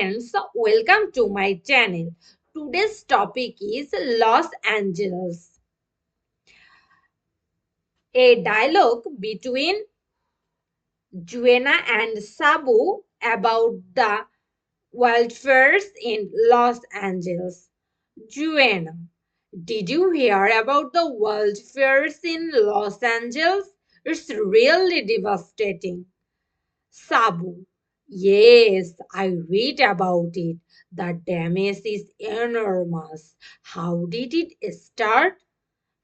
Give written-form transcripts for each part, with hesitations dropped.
Friends, welcome to my channel. Today's topic is Los Angeles. A dialogue between Juana and Sabu about the wildfires in Los Angeles. Juana, did you hear about the wildfires in Los Angeles? It's really devastating. Sabu. Yes, I read about it. The damage is enormous. How did it start?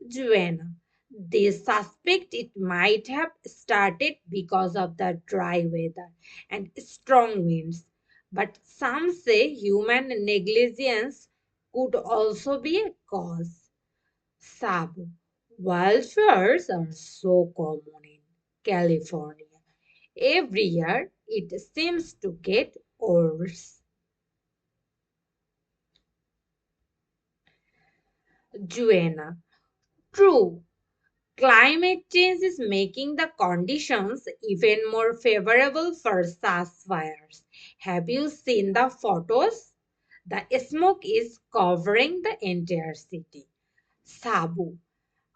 Joanna. They suspect it might have started because of the dry weather and strong winds. But some say human negligence could also be a cause. Sabu. Wildfires are so common in California. Every year it seems to get worse. Joanna, true. Climate change is making the conditions even more favorable for such fires. Have you seen the photos? The smoke is covering the entire city. Sabu,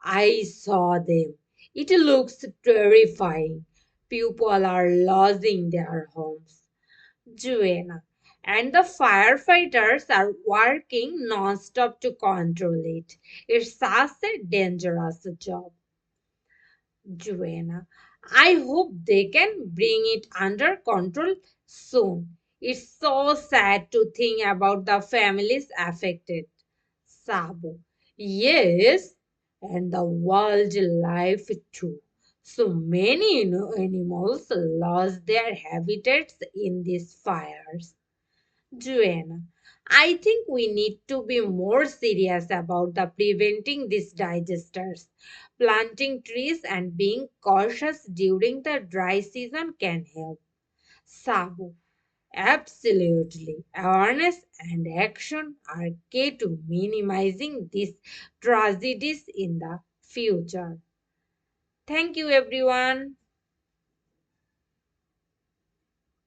I saw them. It looks terrifying. People are losing their homes. Joanna, and the firefighters are working non-stop to control it. It's such a dangerous job. Joanna, I hope they can bring it under control soon. It's so sad to think about the families affected. Sabu, yes, and the wildlife too. So many animals lost their habitats in these fires. Joanna, I think we need to be more serious about the preventing these disasters. Planting trees and being cautious during the dry season can help. Sabu, absolutely. Awareness and action are key to minimizing these tragedies in the future. Thank you, everyone.